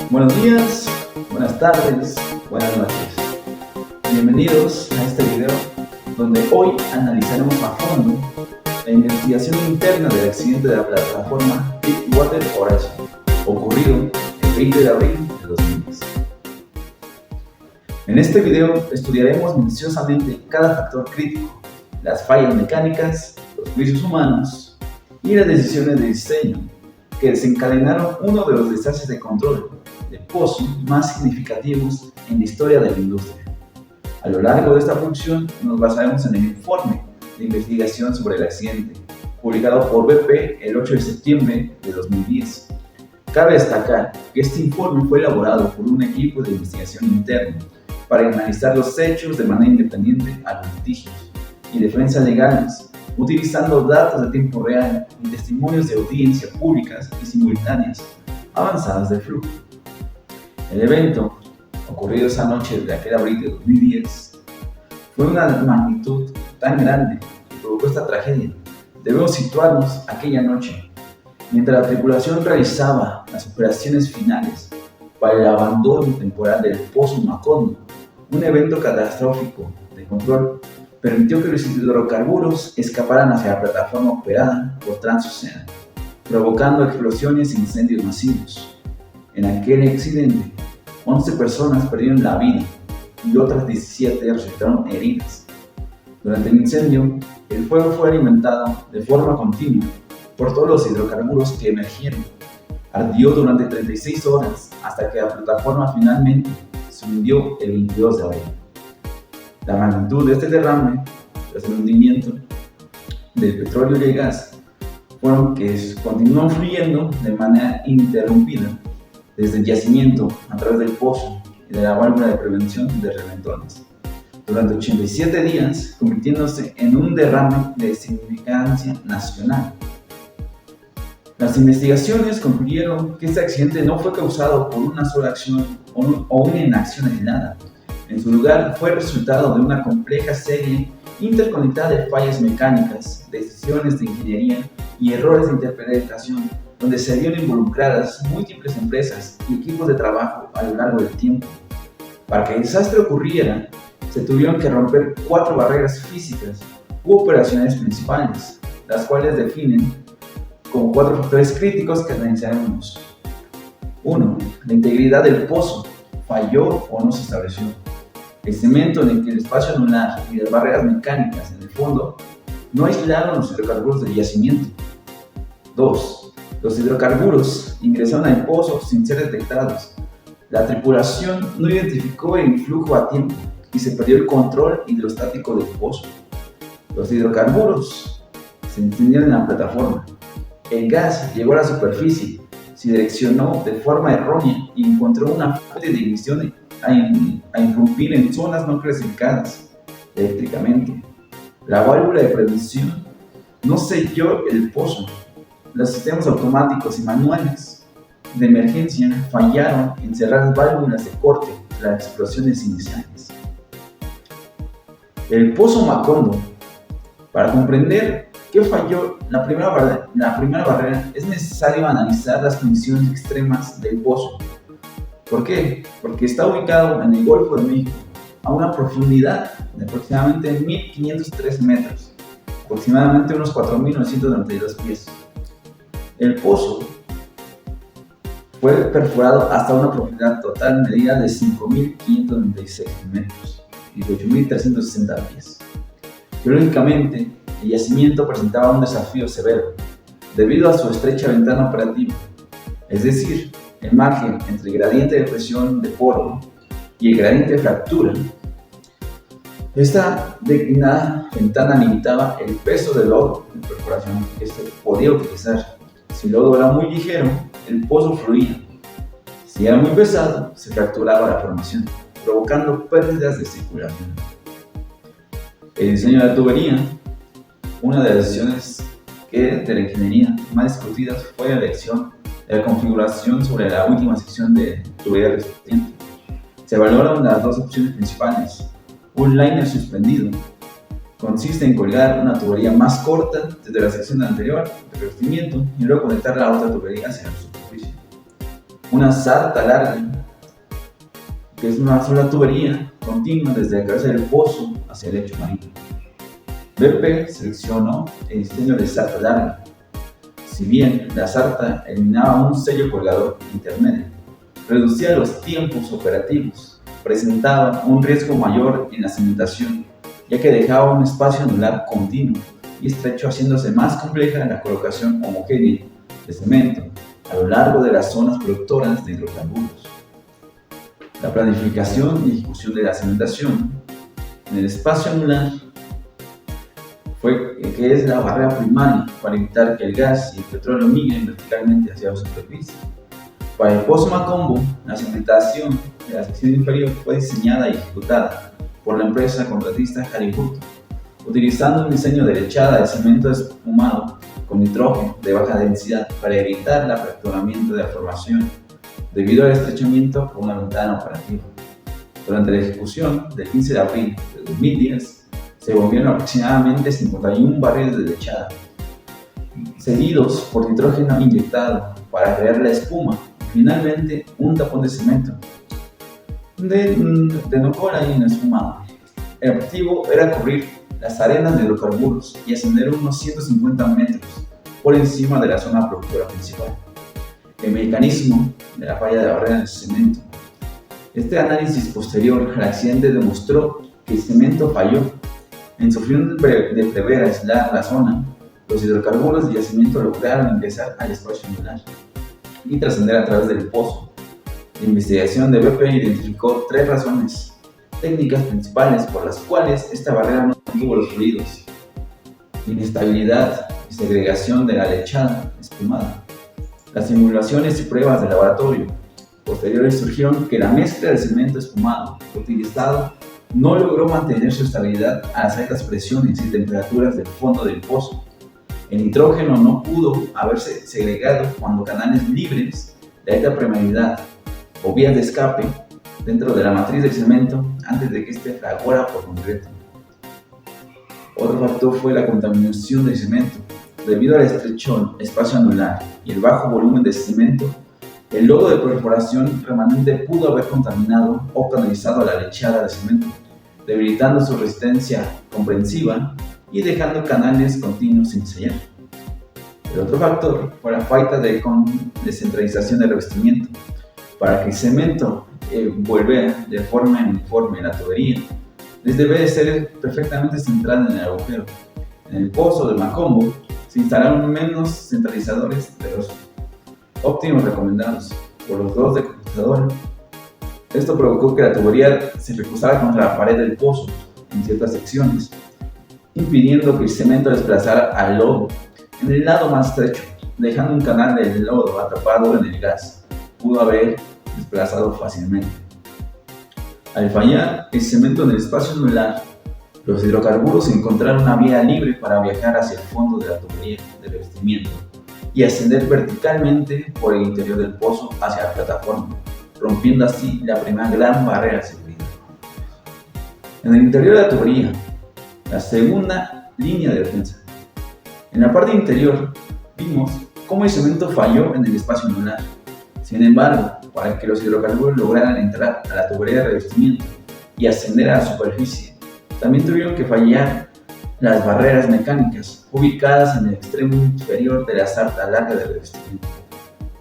Buenos días, buenas tardes, buenas noches. Bienvenidos a este video donde hoy analizaremos a fondo la investigación interna del accidente de la plataforma Deepwater Horizon, ocurrido el 20 de abril de 2010. En este video estudiaremos minuciosamente cada factor crítico, las fallas mecánicas, los juicios humanos y las decisiones de diseño que desencadenaron uno de los desastres de control de pozo más significativos en la historia de la industria. A lo largo de esta función nos basaremos en el informe de investigación sobre el accidente, publicado por BP el 8 de septiembre de 2010. Cabe destacar que este informe fue elaborado por un equipo de investigación interno para analizar los hechos de manera independiente a los litigios y defensas legales, utilizando datos de tiempo real y testimonios de audiencia públicas y simultáneas avanzadas del flujo. El evento, ocurrido esa noche de aquel abril de 2010, fue una magnitud tan grande que provocó esta tragedia. Debemos situarnos aquella noche, mientras la tripulación realizaba las operaciones finales para el abandono temporal del Pozo Macondo. Un evento catastrófico de control permitió que los hidrocarburos escaparan hacia la plataforma operada por Transocean, provocando explosiones e incendios masivos. En aquel accidente, 11 personas perdieron la vida y otras 17 resultaron heridas. Durante el incendio, el fuego fue alimentado de forma continua por todos los hidrocarburos que emergieron. Ardió durante 36 horas hasta que la plataforma finalmente se hundió el 22 de abril. La magnitud de este derrame, tras el hundimiento del petróleo y el gas, fueron que continuó fluyendo de manera ininterrumpida desde el yacimiento a través del pozo y de la válvula de prevención de reventones durante 87 días, convirtiéndose en un derrame de significancia nacional. Las investigaciones concluyeron que este accidente no fue causado por una sola acción o una inacción aislada. En su lugar, fue resultado de una compleja serie interconectada de fallas mecánicas, decisiones de ingeniería y errores de interpretación, donde se vieron involucradas múltiples empresas y equipos de trabajo a lo largo del tiempo. Para que el desastre ocurriera, se tuvieron que romper 4 barreras físicas u operacionales principales, las cuales definen como 4 factores críticos que analizaremos. 1. La integridad del pozo, falló o no se estableció. El cemento en el que el espacio anular y las barreras mecánicas en el fondo no aislaron los hidrocarburos del yacimiento. 2. Los hidrocarburos ingresaron al pozo sin ser detectados. La tripulación no identificó el influjo a tiempo y se perdió el control hidrostático del pozo. Los hidrocarburos se incendiaron en la plataforma. El gas llegó a la superficie, se direccionó de forma errónea y encontró una fuente de ignición a irrumpir en zonas no clasificadas eléctricamente. La válvula de prevención no selló el pozo. Los sistemas automáticos y manuales de emergencia fallaron en cerrar válvulas de corte de las explosiones iniciales. El Pozo Macondo. Para comprender qué falló la primera barrera, es necesario analizar las condiciones extremas del pozo. ¿Por qué? Porque está ubicado en el Golfo de México, a una profundidad de aproximadamente 1.513 metros, aproximadamente unos 4.992 pies. El pozo fue perforado hasta una profundidad total medida de 5.596 metros, 18.360 pies. Geológicamente, el yacimiento presentaba un desafío severo, debido a su estrecha ventana operativa, es decir, el margen entre el gradiente de presión de poro y el gradiente de fractura. Esta declinada ventana limitaba el peso del lodo de perforación que se podía utilizar. Si el lodo era muy ligero, el pozo fluía. Si era muy pesado, se fracturaba la formación, provocando pérdidas de circulación. El diseño de la tubería. Una de las decisiones de la ingeniería más discutidas fue la elección de la configuración sobre la última sección de tubería recipiente. Se evaluaron las 2 opciones principales. Un liner suspendido consiste en colgar una tubería más corta desde la sección anterior de revestimiento y luego conectar la otra tubería hacia la superficie. una sarta larga, que es una sola tubería continua desde la cabeza del pozo hacia el lecho marino. BP seleccionó el diseño de sarta larga. Si bien la sarta eliminaba un sello colgador intermedio, reducía los tiempos operativos, presentaba un riesgo mayor en la cimentación, ya que dejaba un espacio anular continuo y estrecho, haciéndose más compleja la colocación homogénea de cemento a lo largo de las zonas productoras de hidrocarburos. La planificación y ejecución de la cimentación en el espacio anular que es la barrera primaria para evitar que el gas y el petróleo migren verticalmente hacia la superficie. Para el pozo Macombo, la cimentación de la sección inferior fue diseñada y ejecutada por la empresa contratista Halliburton, utilizando un diseño de lechada de cemento espumado con nitrógeno de baja densidad para evitar el fracturamiento de la formación debido al estrechamiento por una ventana operativa. Durante la ejecución del 15 de abril de 2010, se volvieron aproximadamente 51 barriles de lechada, seguidos por nitrógeno inyectado para crear la espuma y finalmente un tapón de cemento de no cola y esfumado. El objetivo era cubrir las arenas de hidrocarburos y ascender unos 150 metros por encima de la zona productora principal. El mecanismo de la falla de barrera de cemento. Este análisis posterior al accidente demostró que el cemento falló. En su fin de prever aislar la zona, los hidrocarburos de yacimiento lograron ingresar al espacio anular y trascender a través del pozo. La investigación de BP identificó 3 razones técnicas principales por las cuales esta barrera no contuvo los fluidos: inestabilidad y segregación de la lechada espumada. Las simulaciones y pruebas de laboratorio posteriores surgieron que la mezcla de cemento espumado utilizado no logró mantener su estabilidad a las altas presiones y temperaturas del fondo del pozo. El nitrógeno no pudo haberse segregado cuando canales libres de alta permeabilidad o vías de escape dentro de la matriz del cemento antes de que éste fraguara por completo. Otro factor fue la contaminación del cemento. Debido al estrecho espacio anular y el bajo volumen de cemento, el lodo de perforación remanente pudo haber contaminado o canalizado a la lechada de cemento, debilitando su resistencia comprensiva y dejando canales continuos sin sellar. El otro factor fue la falta de descentralización del revestimiento. Para que el cemento vuelva de forma uniforme en la tubería, debe de ser perfectamente centrado en el agujero. En el pozo de Macombo se instalaron menos centralizadores de los óptimos recomendados por los 2 decompensadores. Esto provocó que la tubería se recostara contra la pared del pozo en ciertas secciones, impidiendo que el cemento desplazara al lodo en el lado más estrecho, dejando un canal de lodo atrapado en el gas. Pudo haber desplazado fácilmente. Al fallar el cemento en el espacio anular, los hidrocarburos encontraron una vía libre para viajar hacia el fondo de la tubería de revestimiento y ascender verticalmente por el interior del pozo hacia la plataforma, rompiendo así la primera gran barrera de seguridad. En el interior de la tubería, la segunda línea de defensa. En la parte interior, vimos cómo el cemento falló en el espacio anular. Sin embargo, para que los hidrocarburos lograran entrar a la tubería de revestimiento y ascender a la superficie, también tuvieron que fallar las barreras mecánicas ubicadas en el extremo inferior de la sarta larga de revestimiento.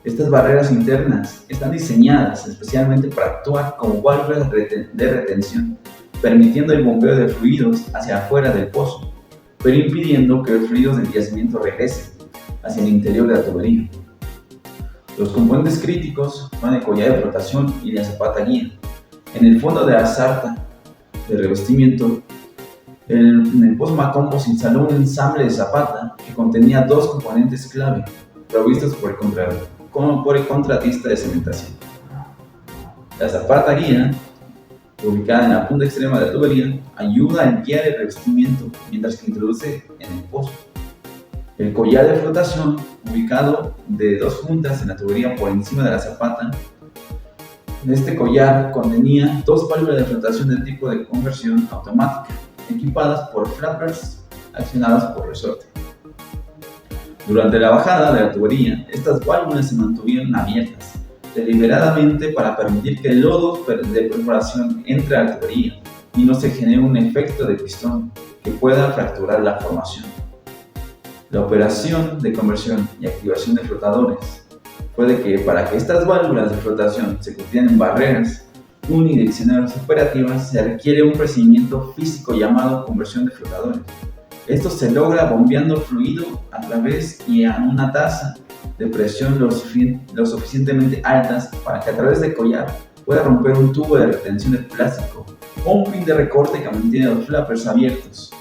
Estas barreras internas están diseñadas especialmente para actuar como válvulas de retención, permitiendo el bombeo de fluidos hacia afuera del pozo, pero impidiendo que los fluidos del yacimiento regresen hacia el interior de la tubería. Los componentes críticos son el collar de flotación y la zapata guía. En el fondo de la sarta de revestimiento, en el pozo Macombo se instaló un ensamble de zapata que contenía 2 componentes clave, provistos por el contratista de cementación. La zapata guía, ubicada en la punta extrema de la tubería, ayuda a guiar el revestimiento mientras que introduce en el pozo. El collar de flotación, ubicado de 2 juntas en la tubería por encima de la zapata. Este collar contenía 2 válvulas de flotación de tipo de conversión automática, equipadas por flappers accionados por resorte. Durante la bajada de la tubería, estas válvulas se mantuvieron abiertas, deliberadamente para permitir que el lodo de perforación entre a la tubería y no se genere un efecto de pistón que pueda fracturar la formación. La operación de conversión y activación de flotadores puede que para que estas válvulas de flotación se conviertan en barreras unidireccionales operativas se requiere un procedimiento físico llamado conversión de flotadores. Esto se logra bombeando fluido a través y a una tasa de presión lo suficientemente altas para que a través del collar pueda romper un tubo de retención de plástico o un pin de recorte que mantiene los flappers abiertos.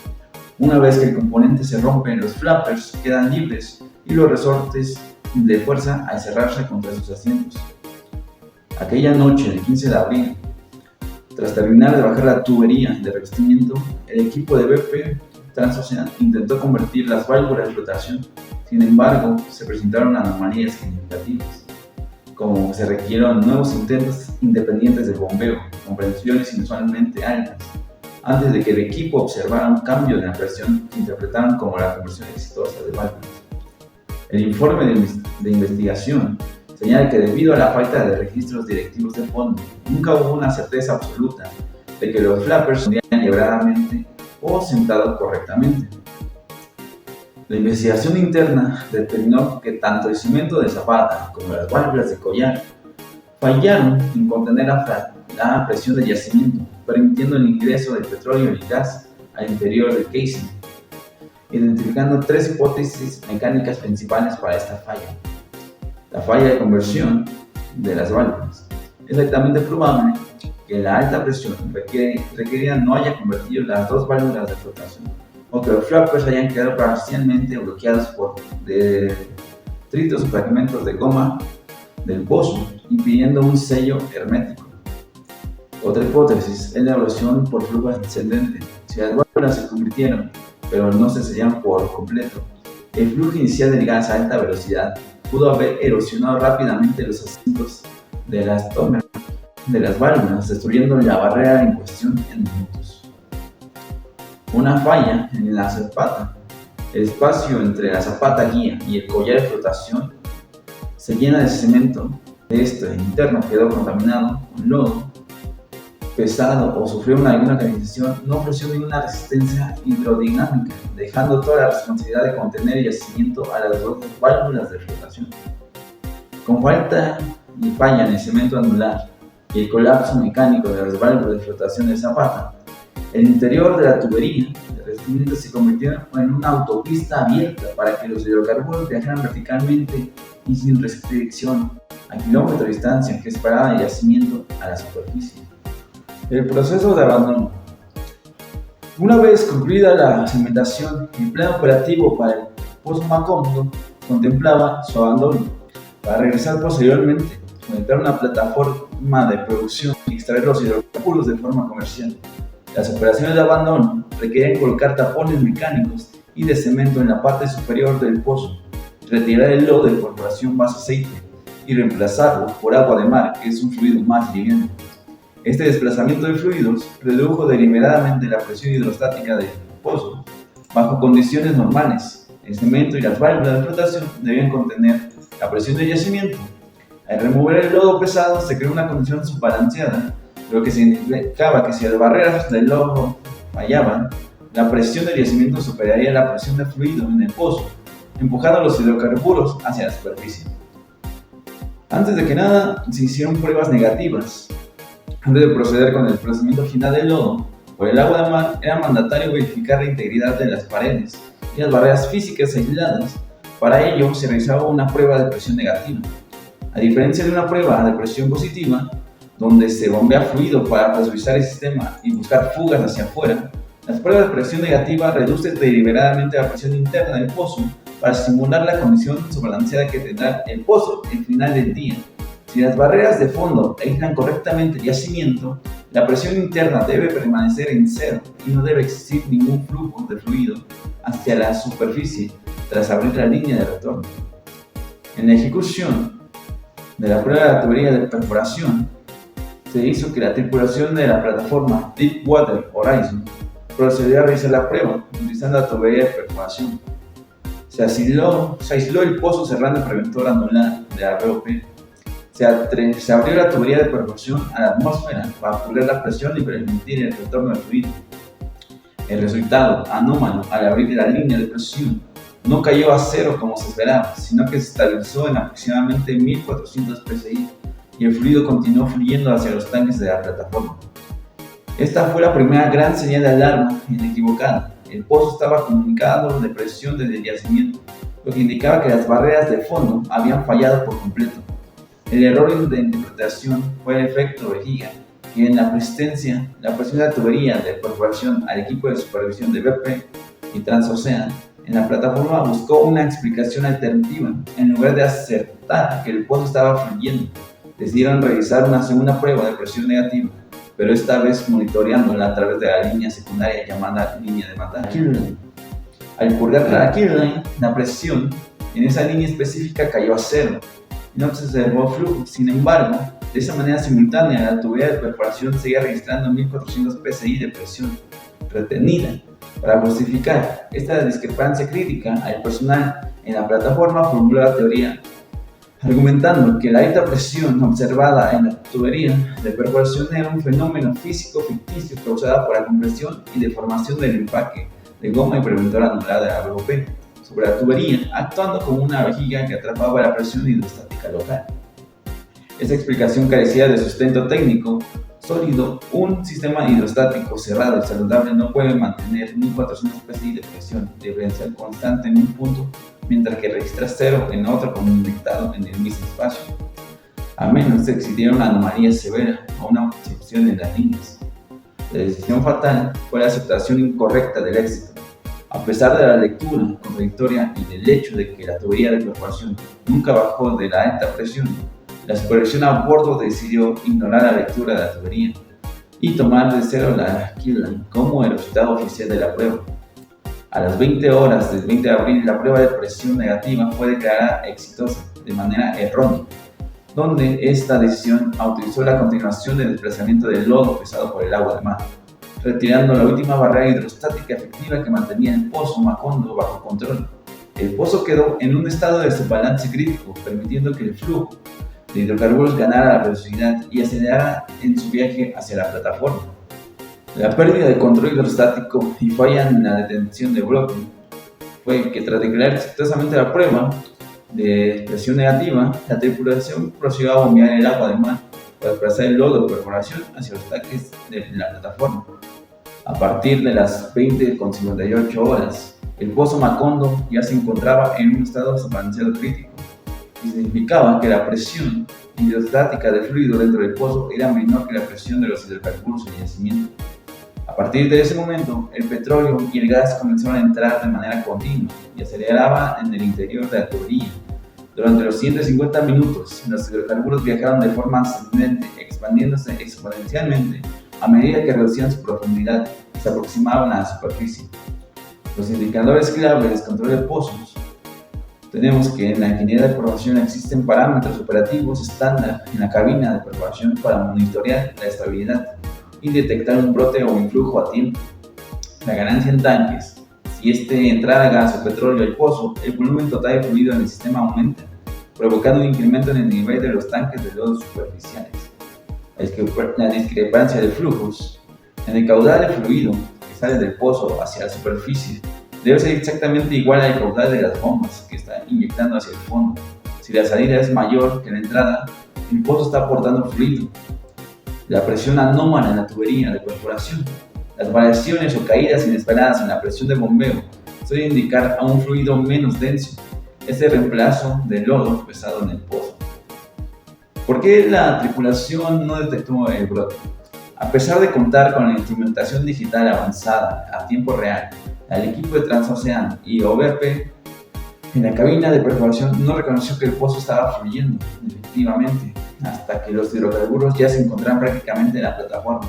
Una vez que el componente se rompe, los flappers quedan libres y los resortes de fuerza al cerrarse contra sus asientos. Aquella noche del 15 de abril, tras terminar de bajar la tubería de revestimiento, el equipo de BP Transocean intentó convertir las válvulas de flotación. Sin embargo, se presentaron anomalías significativas, como se requirieron nuevos intentos independientes de bombeo con presiones inusualmente altas, antes de que el equipo observara un cambio en la presión que interpretaron como la conversión exitosa de válvulas. El informe de investigación señala que debido a la falta de registros directivos de fondo, nunca hubo una certeza absoluta de que los flappers se hundían libradamente o sentados correctamente. La investigación interna determinó que tanto el cimiento de zapata como las válvulas de collar fallaron en contener la presión del yacimiento, permitiendo el ingreso del petróleo y gas al interior del casing, identificando tres hipótesis mecánicas principales para esta falla. La falla de conversión de las válvulas. Es altamente probable que la alta presión requerida no haya convertido las dos válvulas de flotación, o que los flappers hayan quedado parcialmente bloqueados por detritos o fragmentos de goma del pozo, impidiendo un sello hermético. Otra hipótesis es la erosión por flujo ascendente. Si las válvulas se convirtieron, pero no se sellaron por completo, el flujo inicial del gas a alta velocidad pudo haber erosionado rápidamente los asientos de las tomas de las válvulas, destruyendo la barrera en cuestión en minutos. Una falla en la zapata. El espacio entre la zapata guía y el collar de flotación se llena de cemento. Este interno quedó contaminado con lodo pesado o sufrió alguna canalización, no ofreció ninguna resistencia hidrodinámica, dejando toda la responsabilidad de contener el yacimiento a las dos válvulas de flotación. Con falta y falla en el cemento anular y el colapso mecánico de las válvulas de flotación de zapata, el interior de la tubería de revestimiento se convirtió en una autopista abierta para que los hidrocarburos viajaran verticalmente y sin restricción a kilómetros de distancia que separaba el yacimiento a la superficie. El proceso de abandono. Una vez concluida la cimentación, el plan operativo para el pozo Macondo contemplaba su abandono, para regresar posteriormente, conectar una plataforma de producción y extraer los hidrocarburos de forma comercial. Las operaciones de abandono requerían colocar tapones mecánicos y de cemento en la parte superior del pozo, retirar el lodo de perforación más aceite y reemplazarlo por agua de mar, que es un fluido más liviano. Este desplazamiento de fluidos redujo deliberadamente la presión hidrostática del pozo. Bajo condiciones normales, el cemento y las válvulas de flotación debían contener la presión del yacimiento. Al remover el lodo pesado se creó una condición subbalanceada, lo que significaba que si las barreras del lodo fallaban, la presión del yacimiento superaría la presión del fluido en el pozo, empujando los hidrocarburos hacia la superficie. Antes de que nada, se hicieron pruebas negativas. Antes de proceder con el desplazamiento final del lodo por el agua de mar, era mandatorio verificar la integridad de las paredes y las barreras físicas aisladas. Para ello, se realizaba una prueba de presión negativa. A diferencia de una prueba de presión positiva, donde se bombea fluido para presurizar el sistema y buscar fugas hacia afuera, las pruebas de presión negativa reducen deliberadamente la presión interna del pozo para simular la condición subbalanceada que tendrá el pozo al final del día. Si las barreras de fondo aíslan correctamente el yacimiento, la presión interna debe permanecer en cero y no debe existir ningún flujo de fluido hacia la superficie tras abrir la línea de retorno. En la ejecución de la prueba de la tubería de perforación, se hizo que la tripulación de la plataforma Deepwater Horizon procedió a realizar la prueba utilizando la tubería de perforación. Se aisló el pozo cerrando el preventor anular de la ROP. Se abrió la tubería de perforación a la atmósfera para purgar la presión y permitir el retorno del fluido. El resultado, anómalo al abrir la línea de presión, no cayó a cero como se esperaba, sino que se estabilizó en aproximadamente 1400 psi y el fluido continuó fluyendo hacia los tanques de la plataforma. Esta fue la primera gran señal de alarma inequivocada. El pozo estaba comunicado de presión desde el yacimiento, lo que indicaba que las barreras de fondo habían fallado por completo. El error de interpretación fue el efecto vejiga, que en la presión de la tubería de perforación al equipo de supervisión de BP y Transocean en la plataforma buscó una explicación alternativa. En lugar de acertar que el pozo estaba fluyendo, decidieron realizar una segunda prueba de presión negativa, pero esta vez monitoreándola a través de la línea secundaria llamada línea de mata Kirline. Al purgar la Kirline, la presión en esa línea específica cayó a cero y no se observó flujo. Sin embargo, de esa manera simultánea, la tubería de perforación seguía registrando 1400 psi de presión retenida. Para justificar esta discrepancia crítica, el personal en la plataforma formuló la teoría argumentando que la alta presión observada en la tubería de perforación era un fenómeno físico ficticio causado por la compresión y deformación del empaque de goma y preventora anular de la BOP sobre la tubería, actuando como una vejiga que atrapaba la presión hidrostática local. Esta explicación carecía de sustento técnico sólido. Un sistema hidrostático cerrado y saludable no puede mantener 1400 psi de presión diferencial constante en un punto, mientras que registra cero en otro conectado en el mismo espacio, a menos que existiera una anomalía severa o una obstrucción en las líneas. La decisión fatal fue la aceptación incorrecta del éxito. A pesar de la lectura contradictoria y del hecho de que la tubería de perforación nunca bajó de la alta presión, la supervisión a bordo decidió ignorar la lectura de la tubería y tomar de cero la Kirline como el resultado oficial de la prueba. A las 20 horas del 20 de abril, la prueba de presión negativa fue declarada exitosa de manera errónea, donde esta decisión autorizó la continuación del desplazamiento del lodo pesado por el agua de mar, retirando la última barrera hidrostática efectiva que mantenía el pozo Macondo bajo control. El pozo quedó en un estado de desbalance crítico, permitiendo que el flujo de hidrocarburos ganara la velocidad y acelerara en su viaje hacia la plataforma. La pérdida de control hidrostático y falla en la detención de bloque fue que, tras declarar exitosamente la prueba de presión negativa, la tripulación procedió a bombear el agua de mar para desplazar el lodo de perforación hacia los tanques de la plataforma. A partir de las 20:58 horas, el pozo Macondo ya se encontraba en un estado desbalanceado crítico, y significaba que la presión hidrostática del fluido dentro del pozo era menor que la presión de los hidrocarburos en el yacimiento. A partir de ese momento, el petróleo y el gas comenzaron a entrar de manera continua y aceleraba en el interior de la tubería. Durante los siguientes 50 minutos, los hidrocarburos viajaron de forma ascendente, expandiéndose exponencialmente a medida que reducían su profundidad y se aproximaban a la superficie. Los indicadores clave del control de pozos. Tenemos que en la ingeniería de perforación existen parámetros operativos estándar en la cabina de perforación para monitorear la estabilidad y detectar un brote o influjo a tiempo. La ganancia en tanques. Si entrara gas o petróleo al pozo, el volumen total de fluido en el sistema aumenta, provocando un incremento en el nivel de los tanques de lodo superficiales. La discrepancia de flujos. En el caudal de fluido que sale del pozo hacia la superficie debe ser exactamente igual al caudal de las bombas que está inyectando hacia el fondo. Si la salida es mayor que la entrada, el pozo está aportando fluido. La presión anómala en la tubería de perforación. Las variaciones o caídas inesperadas en la presión de bombeo suelen indicar a un fluido menos denso. Este reemplazo del lodo pesado en el pozo. ¿Por qué la tripulación no detectó el brote? A pesar de contar con la instrumentación digital avanzada a tiempo real, el equipo de Transocean y OBP en la cabina de perforación no reconoció que el pozo estaba fluyendo efectivamente hasta que los hidrocarburos ya se encontraban prácticamente en la plataforma.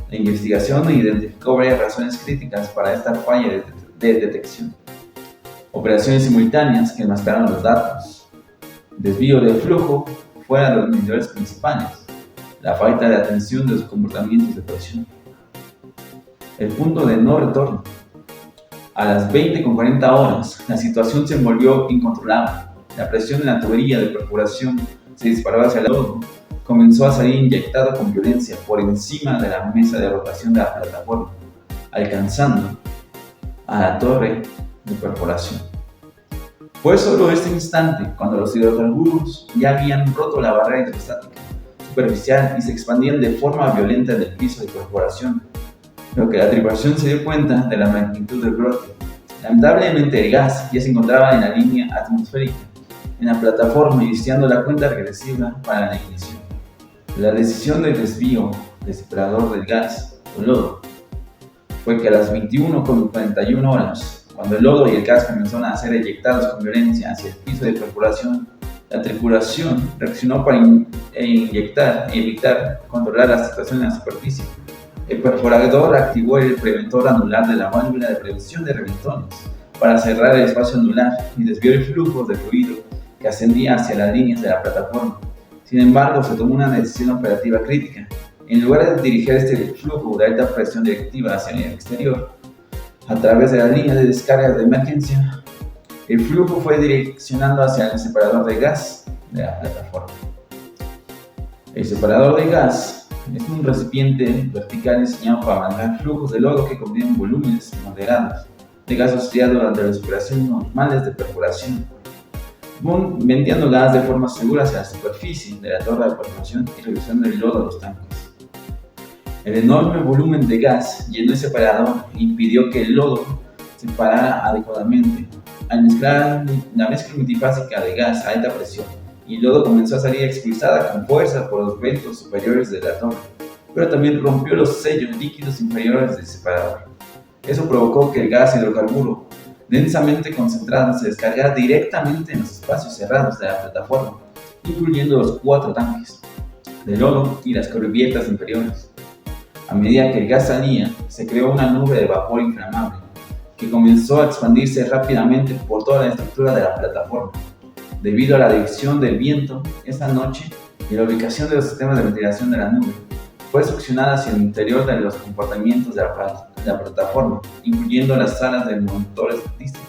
La investigación identificó varias razones críticas para esta falla de detección. Operaciones simultáneas que enmascararon los datos. Desvío de flujo fuera de los medidores principales. La falta de atención de los comportamientos de presión. El punto de no retorno. A las 20:40 horas, la situación se volvió incontrolable. La presión en la tubería de perforación se disparó hacia el lodo, comenzó a salir inyectado con violencia por encima de la mesa de rotación de la plataforma, alcanzando a la torre de perforación. Fue solo este instante cuando los hidrocarburos ya habían roto la barrera hidrostática superficial y se expandían de forma violenta en el piso de perforación, lo que la tripulación se dio cuenta de la magnitud del brote. Lamentablemente el gas ya se encontraba en la línea atmosférica, en la plataforma, iniciando la cuenta regresiva para la ignición. La decisión del desvío del separador del gas o lodo fue que a las 21:41 horas, cuando el lodo y el gas comenzaron a ser eyectados con violencia hacia el piso de perforación, la tripulación reaccionó para inyectar y evitar controlar la situación en la superficie. El perforador activó el preventor anular de la válvula de prevención de reventones para cerrar el espacio anular y desvió el flujo de fluido que ascendía hacia las líneas de la plataforma. Sin embargo, se tomó una decisión operativa crítica. En lugar de dirigir este flujo de alta presión directiva hacia el exterior, a través de las líneas de descarga de emergencia, el flujo fue direccionando hacia el separador de gas de la plataforma. El separador de gas es un recipiente vertical diseñado para manejar flujos de lodo que contienen volúmenes moderados de gas asociado durante las operaciones normales de perforación, vendiendo gas de forma segura hacia la superficie de la torre de perforación y reduciendo el lodo a los tanques. El enorme volumen de gas llenó el separador e impidió que el lodo se parara adecuadamente. Al mezclar la mezcla multifásica de gas a alta presión, y el lodo comenzó a salir expulsada con fuerza por los ventos superiores de la torre, pero también rompió los sellos líquidos inferiores del separador. Eso provocó que el gas hidrocarburo densamente concentrado se descargara directamente en los espacios cerrados de la plataforma, incluyendo los 4 tanques de lodo y las cubiertas inferiores. A medida que el gas salía, se creó una nube de vapor inflamable que comenzó a expandirse rápidamente por toda la estructura de la plataforma. Debido a la dirección del viento esa noche y la ubicación de los sistemas de ventilación de la nube, fue succionada hacia el interior de los compartimientos de la plataforma, incluyendo las salas de monitores diésel.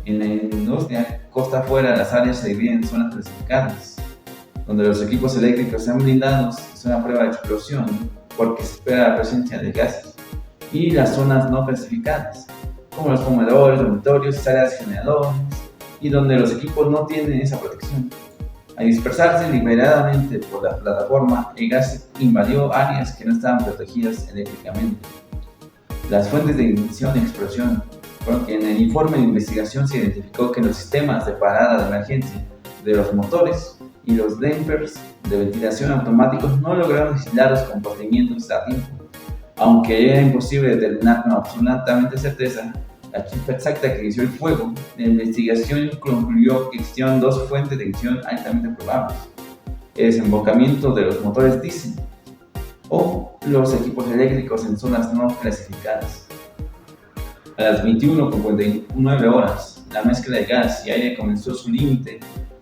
En la industria, costa afuera, las áreas se dividen en zonas clasificadas, donde los equipos eléctricos sean blindados y son a prueba de explosión, porque se espera la presencia de gases, y las zonas no clasificadas, como los comedores, dormitorios, salas de generadores, y donde los equipos no tienen esa protección. Al dispersarse deliberadamente por la plataforma, el gas invadió áreas que no estaban protegidas eléctricamente. Las fuentes de ignición y explosión fueron que en el informe de investigación se identificó que los sistemas de parada de emergencia de los motores y los dampers de ventilación automáticos no lograron aislar los compartimientos a tiempo. Aunque era imposible determinar con absolutamente certeza la chispa exacta que inició el fuego, la investigación concluyó que existían 2 fuentes de ignición altamente probables: el desembocamiento de los motores diésel o los equipos eléctricos en zonas no clasificadas. A las 21:59 horas, la mezcla de gas y aire comenzó su límite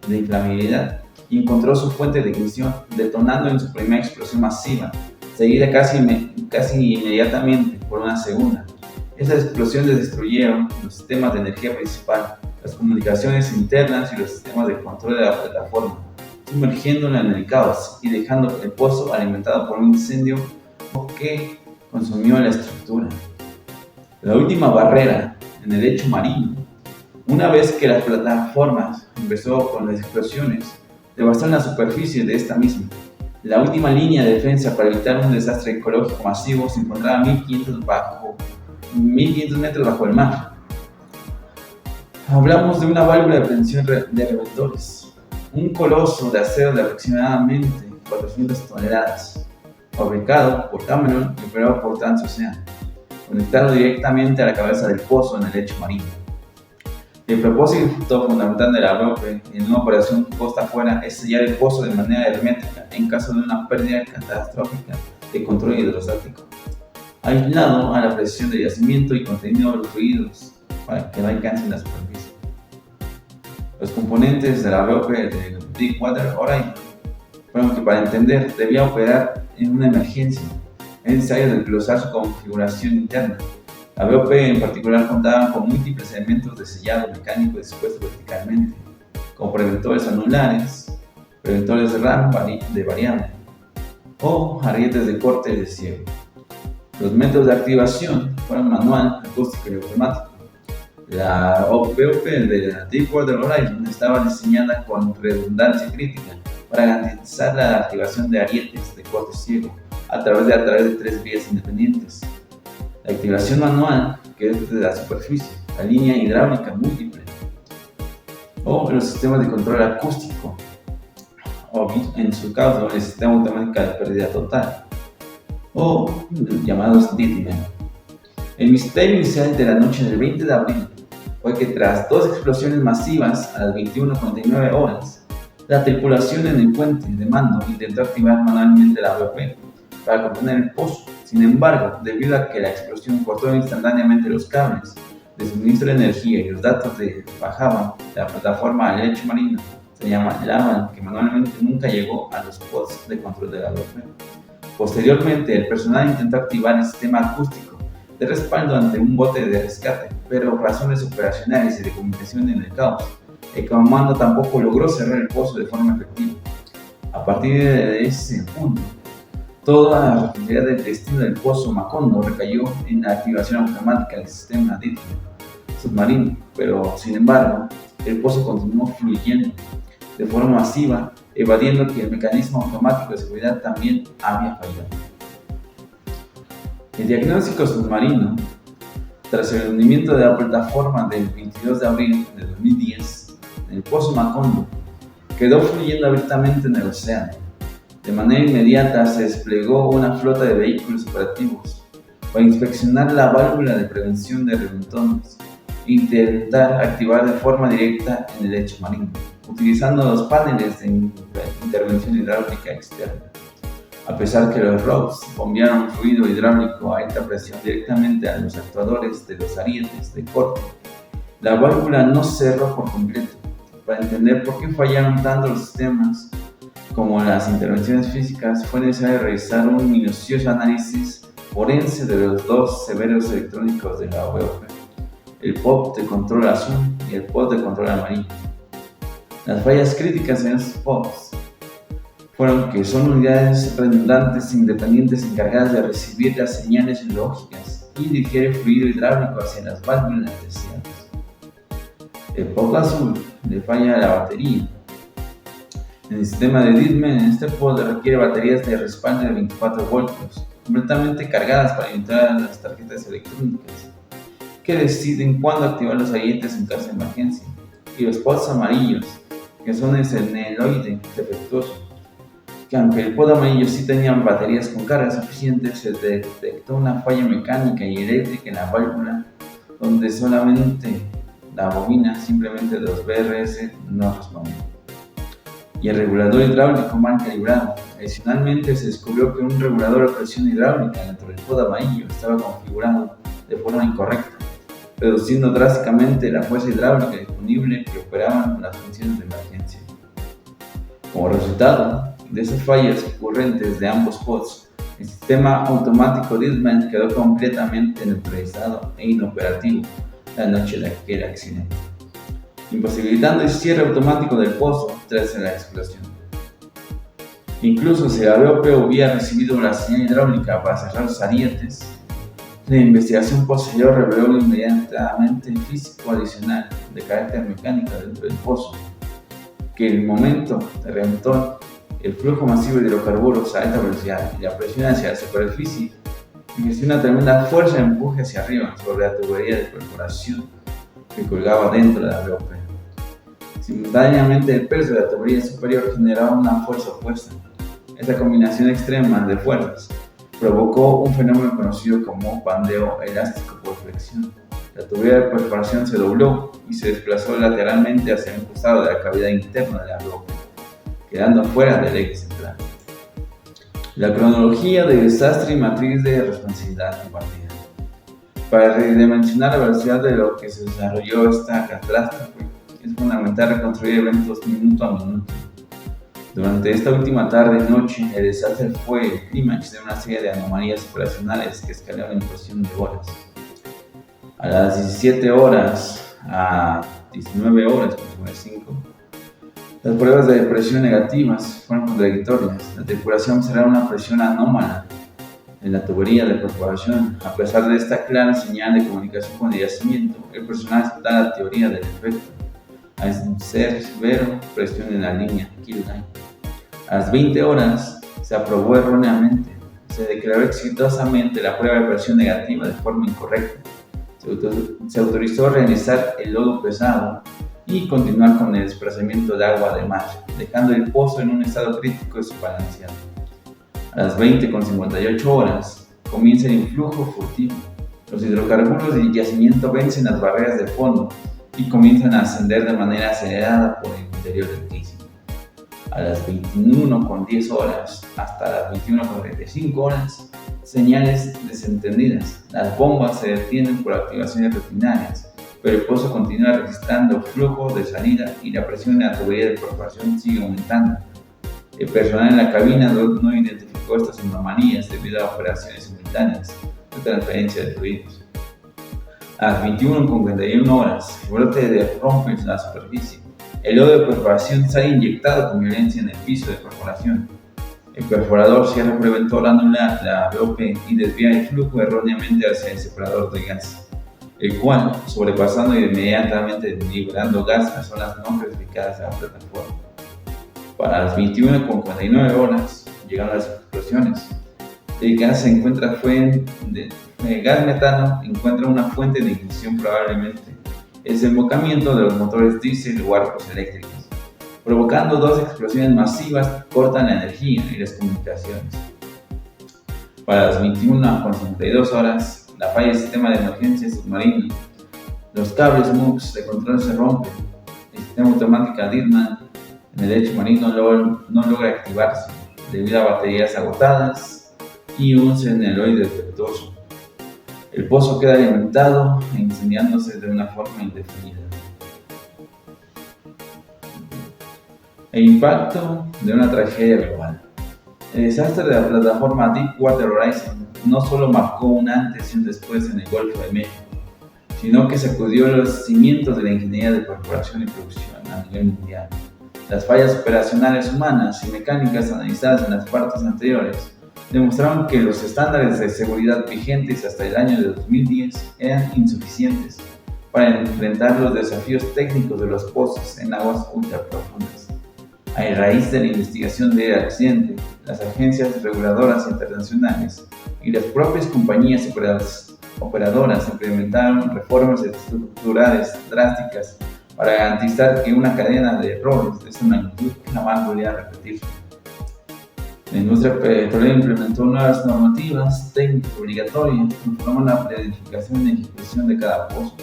de inflamabilidad y encontró su fuente de ignición, detonando en su primera explosión masiva, seguida casi inmediatamente por una segunda. Esas explosiones destruyeron los sistemas de energía principal, las comunicaciones internas y los sistemas de control de la plataforma, sumergiéndola en el caos y dejando el pozo alimentado por un incendio que consumió la estructura. La última barrera en el lecho marino. Una vez que las plataformas empezó con las explosiones, devastaron la superficie de esta misma. La última línea de defensa para evitar un desastre ecológico masivo se encontraba a 1500 metros bajo el mar. Hablamos de una válvula de prevención de reventores, un coloso de acero de aproximadamente 400 toneladas, fabricado por Cameron y operado por Transocean, conectado directamente a la cabeza del pozo en el lecho marino. El propósito fundamental de la ROP en una operación costa afuera es sellar el pozo de manera hermética en caso de una pérdida catastrófica de control hidrostático, aislado a la presión del yacimiento y contenido los fluidos para que no alcancen la superficie. Los componentes de la ROP de Deepwater Horizon fueron que, para entender, debía operar en una emergencia. Es necesario desglosar su configuración interna. La BOP en particular contaba con múltiples elementos de sellado mecánico dispuestos verticalmente, como preventores anulares, preventores de RAM de variable o arietes de corte de ciego. Los métodos de activación fueron manual, acústico y automático. La OPP de la Deepwater Horizon estaba diseñada con redundancia crítica para garantizar la activación de arietes de corte ciego a través de 3 vías independientes. La activación manual, que es desde la superficie, la línea hidráulica múltiple, o los sistemas de control acústico, o en su caso el sistema automático de pérdida total, o llamados DITMEN. El misterio inicial de la noche del 20 de abril fue que tras 2 explosiones masivas a las 21:49 horas, la tripulación en el puente de mando intentó activar manualmente la ABP para contener el pozo. Sin embargo, debido a que la explosión cortó instantáneamente los cables de suministro de energía y los datos bajaban de la plataforma al lecho marino, se llama lava, que manualmente nunca llegó a los pods de control de la ABP. Posteriormente, el personal intentó activar el sistema acústico de respaldo ante un bote de rescate, pero razones operacionales y de comunicación en el caos, el comando tampoco logró cerrar el pozo de forma efectiva. A partir de ese punto, toda la responsabilidad del destino del pozo Macondo recayó en la activación automática del sistema DITMEN submarino, pero sin embargo, el pozo continuó fluyendo de forma masiva, evadiendo que el mecanismo automático de seguridad también había fallado. El diagnóstico submarino, tras el hundimiento de la plataforma del 22 de abril de 2010, el pozo Macondo quedó fluyendo abiertamente en el océano. De manera inmediata se desplegó una flota de vehículos operativos para inspeccionar la válvula de prevención de reventones e intentar activar de forma directa en el lecho marino, utilizando los paneles de intervención hidráulica externa. A pesar que los ROVs bombearon fluido hidráulico a alta presión directamente a los actuadores de los arietes de corte, la válvula no cerró por completo. Para entender por qué fallaron tanto los sistemas como las intervenciones físicas, fue necesario realizar un minucioso análisis forense de los 2 severos electrónicos de la OPP, el pod de control azul y el pod de control amarillo. Las fallas críticas en estos pods fueron que son unidades redundantes independientes encargadas de recibir las señales lógicas y dirigir el fluido hidráulico hacia las válvulas deseadas. El pod azul le falla a la batería. En el sistema de DITMEN, este pod requiere baterías de respaldo de 24 voltios, completamente cargadas para alimentar a las tarjetas electrónicas, que deciden cuándo activar los arietes en caso de emergencia, y los pods amarillos, que son el seneloide defectuoso, que aunque el pod amarillo sí tenían baterías con carga suficiente, se detectó una falla mecánica y eléctrica en la válvula, donde solamente la bobina, simplemente los BRS, no respondió. Y el regulador hidráulico mal calibrado. Adicionalmente, se descubrió que un regulador de presión hidráulica dentro del pod amarillo estaba configurado de forma incorrecta, reduciendo drásticamente la fuerza hidráulica disponible que operaban las funciones de emergencia. Como resultado de esas fallas ocurrentes de ambos pods, el sistema automático DITMEN quedó completamente neutralizado e inoperativo la noche de aquel accidente, imposibilitando el cierre automático del pozo tras la explosión. Incluso si la ABP hubiera recibido la señal hidráulica para cerrar los arietes, la investigación posterior reveló inmediatamente físico adicional de carácter mecánico dentro del pozo, que el momento de reventón, el flujo masivo de hidrocarburos a alta velocidad y la presión hacia la superficie ejerció una tremenda fuerza de empuje hacia arriba sobre la tubería de perforación que colgaba dentro de la ABP. Simultáneamente, el peso de la tubería superior generaba una fuerza opuesta. Esta combinación extrema de fuerzas provocó un fenómeno conocido como bandeo elástico por flexión. La tubería de perforación se dobló y se desplazó lateralmente hacia un costado de la cavidad interna de la ABP, quedando fuera del eje central. La cronología del desastre y matriz de responsabilidad compartida. Para redimensionar la velocidad de lo que se desarrolló esta catástrofe, es fundamental reconstruir eventos minuto a minuto. Durante esta última tarde-noche, el desastre fue el clímax de una serie de anomalías operacionales que escalaron en cuestión de horas. A las 17 horas a 19 horas, Las pruebas de presión negativas fueron contradictorias. La tripulación será una presión anómala en la tubería de perforación. A pesar de esta clara señal de comunicación con el yacimiento, el personal acepta la teoría del efecto. Al ser severo, presión en la línea kill line. A las 20 horas se aprobó erróneamente. Se declaró exitosamente la prueba de presión negativa de forma incorrecta. Se autorizó realizar el lodo pesado y continuar con el desplazamiento de agua de mar, dejando el pozo en un estado crítico de su balanceado. A las 20:58 horas comienza el influjo furtivo. Los hidrocarburos del yacimiento vencen las barreras de fondo y comienzan a ascender de manera acelerada por el interior del casing. A las 21:10 horas hasta las 21:35 horas, señales desentendidas. Las bombas se detienen por activaciones rutinarias, pero el pozo continúa registrando flujo de salida y la presión en la tubería de perforación sigue aumentando. El personal en la cabina no identificó estas anomalías debido a operaciones simultáneas de transferencia de fluidos. A las 21:51 horas, el brote rompe la superficie. El lodo de perforación sale inyectado con violencia en el piso de perforación. El perforador cierra el preventor anular, la BOP, y desvía el flujo erróneamente hacia el separador de gas, el cual, sobrepasando y inmediatamente liberando gas a zonas no clasificadas de la plataforma. Para las 21:49 horas llegaron las explosiones. El gas gas metano encuentra una fuente de ignición, probablemente el desembocamiento de los motores diésel o arcos eléctricos, provocando dos explosiones masivas que cortan la energía y las comunicaciones. Para las 21:52 horas, la falla del sistema de emergencia submarino. Los cables MUX de control se rompen. El sistema automático Dirman en el lecho marino no logra activarse debido a baterías agotadas y un señaloide defectuoso. El pozo queda alimentado e incendiándose de una forma indefinida. El impacto de una tragedia global. El desastre de la plataforma Deepwater Horizon no solo marcó un antes y un después en el Golfo de México, sino que sacudió los cimientos de la ingeniería de perforación y producción a nivel mundial. Las fallas operacionales humanas y mecánicas analizadas en las partes anteriores demostraron que los estándares de seguridad vigentes hasta el año de 2010 eran insuficientes para enfrentar los desafíos técnicos de los pozos en aguas ultraprofundas. A raíz de la investigación del accidente, las agencias reguladoras internacionales y las propias compañías operadoras implementaron reformas estructurales drásticas para garantizar que una cadena de errores de esta magnitud jamás volviera a repetirse. La industria petrolera implementó nuevas normativas técnicas obligatorias que conforman la planificación y ejecución de cada pozo.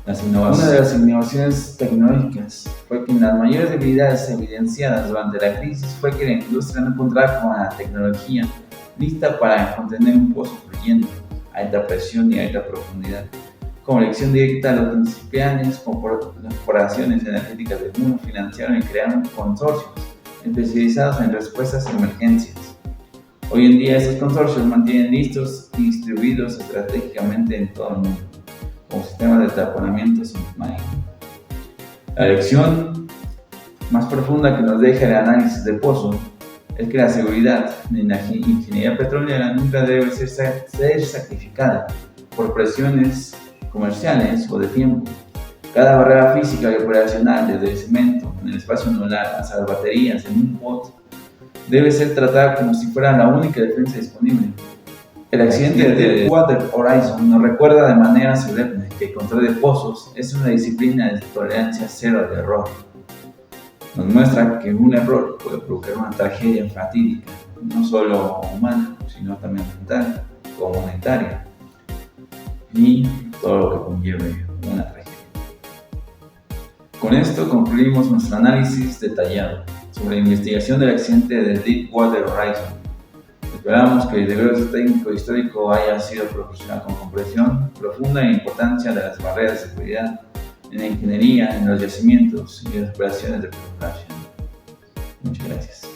Una de las innovaciones tecnológicas fue que las mayores debilidades evidenciadas durante la crisis fue que la industria no contaba con la tecnología lista para contener un pozo fluyendo a alta presión y a alta profundidad. Como lección directa, los principiantes corporaciones energéticas del mundo financiaron y crearon consorcios especializados en respuestas a emergencias. Hoy en día, estos consorcios mantienen listos y distribuidos estratégicamente en todo el mundo, como sistemas de taponamiento submarino. La lección más profunda que nos deja el análisis de pozo es que la seguridad en la ingeniería petrolera nunca debe ser sacrificada por presiones comerciales o de tiempo. Cada barrera física y operacional, desde el cemento en el espacio anular hasta las baterías en un pod, debe ser tratada como si fuera la única defensa disponible. El accidente de Deepwater Horizon nos recuerda de manera solemne que el control de pozos es una disciplina de tolerancia cero al error. Nos muestra que un error puede provocar una tragedia fatídica, no solo humana, sino también mental, comunitaria, y todo lo que conlleve una tragedia. Con esto concluimos nuestro análisis detallado sobre la investigación del accidente de Deepwater Horizon. Esperamos que el desarrollo técnico e histórico haya sido proporcionado con comprensión profunda e importancia de las barreras de seguridad en la ingeniería, en los yacimientos y en las operaciones de perforación. Muchas gracias.